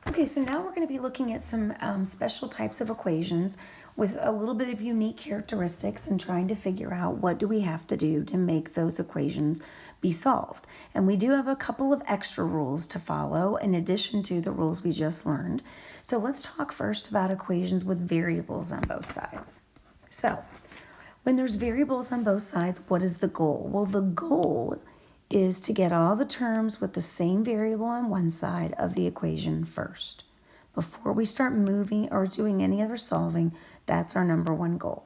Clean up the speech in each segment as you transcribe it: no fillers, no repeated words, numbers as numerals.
Okay, so now we're going to be looking at some special types of equations with a little bit of unique characteristics and trying to figure out what do we have to do to make those equations be solved. And we do have a couple of extra rules to follow in addition to the rules we just learned. So let's talk first about equations with variables on both sides. So when there's variables on both sides, what is the goal? Well, the goal is to get all the terms with the same variable on one side of the equation first. Before we start moving or doing any other solving, that's our number one goal.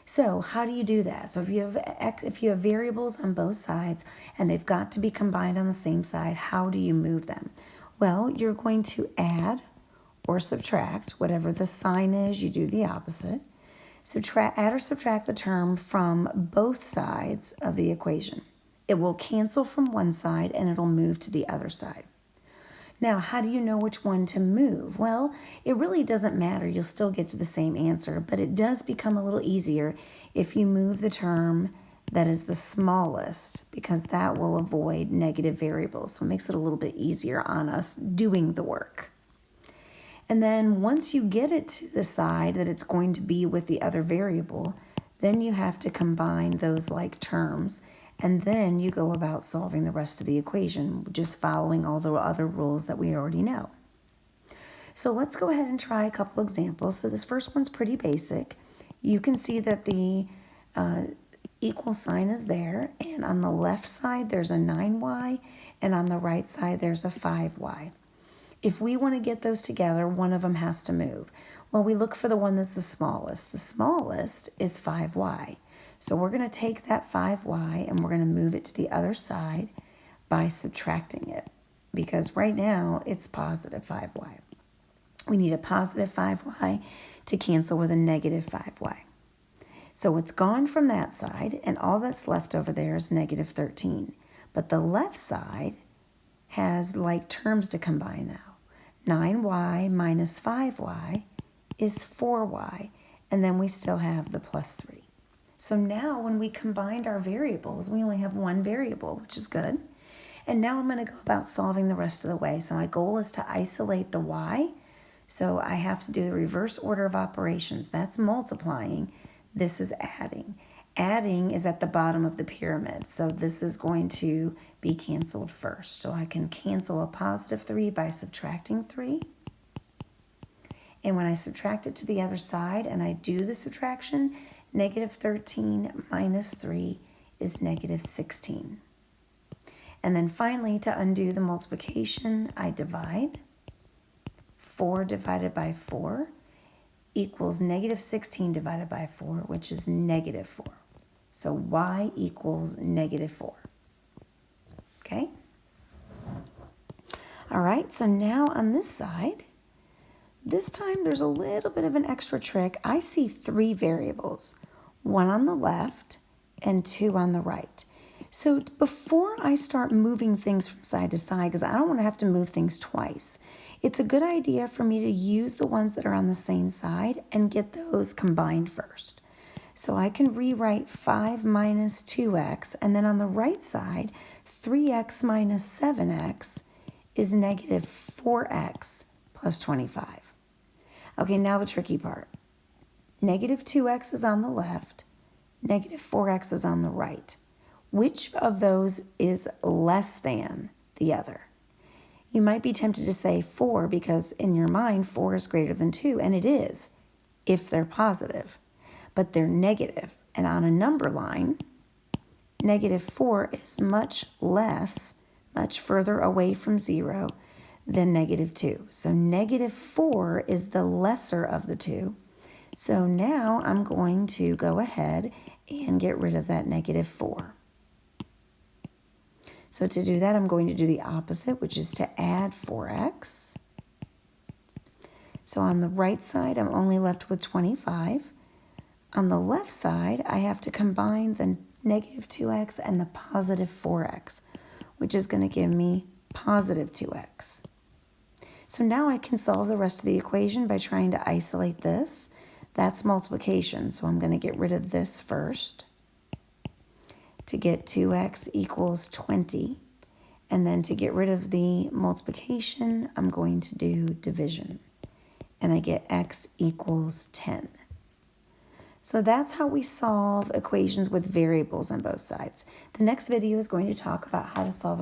So how do you do that? So if you have variables on both sides and they've got to be combined on the same side, how do you move them? Well, you're going to add or subtract. Whatever the sign is, you do the opposite. Add or subtract the term from both sides of the equation. It will cancel from one side and it'll move to the other side. Now, how do you know which one to move? Well, it really doesn't matter. You'll still get to the same answer, but it does become a little easier if you move the term that is the smallest, because that will avoid negative variables. So it makes it a little bit easier on us doing the work. And then once you get it to the side that it's going to be with the other variable, then you have to combine those like terms. And then you go about solving the rest of the equation, just following all the other rules that we already know. So let's go ahead and try a couple examples. So this first one's pretty basic. You can see that the equal sign is there, and on the left side there's a 9y, and on the right side there's a 5y. If we want to get those together, one of them has to move. Well, we look for the one that's the smallest. The smallest is 5y. So we're going to take that 5y and we're going to move it to the other side by subtracting it, because right now it's positive 5y. We need a positive 5y to cancel with a negative 5y. So it's gone from that side, and all that's left over there is negative 13. But the left side has like terms to combine now. 9y minus 5y is 4y, and then we still have the plus 3. So now when we combined our variables, we only have one variable, which is good. And now I'm going to go about solving the rest of the way. So my goal is to isolate the y. So I have to do the reverse order of operations. That's multiplying. This is adding. Adding is at the bottom of the pyramid. So this is going to be canceled first. So I can cancel a positive 3 by subtracting 3. And when I subtract it to the other side and I do the subtraction, negative 13 minus 3 is negative 16. And then finally, to undo the multiplication, I divide. 4 divided by 4 equals negative 16 divided by 4, which is negative 4. So y equals negative 4. Okay? All right, so now on this side, this time there's a little bit of an extra trick. I see 3 variables, 1 on the left and 2 on the right. So before I start moving things from side to side, because I don't want to have to move things twice, it's a good idea for me to use the ones that are on the same side and get those combined first. So I can rewrite 5 minus 2x, and then on the right side, 3x minus 7x is negative 4x plus 25. Okay, now the tricky part. Negative 2x is on the left, negative 4x is on the right. Which of those is less than the other? You might be tempted to say 4 because in your mind 4 is greater than 2, and it is if they're positive, but they're negative. And on a number line, negative 4 is much less, much further away from 0 than negative 2. So negative 4 is the lesser of the two. So now I'm going to go ahead and get rid of that negative 4. So to do that, I'm going to do the opposite, which is to add 4x. So on the right side, I'm only left with 25. On the left side, I have to combine the negative 2x and the positive 4x, which is going to give me positive 2x. So now I can solve the rest of the equation by trying to isolate this. That's multiplication, so I'm going to get rid of this first to get 2x equals 20. And then to get rid of the multiplication, I'm going to do division. And I get x equals 10. So that's how we solve equations with variables on both sides. The next video is going to talk about how to solve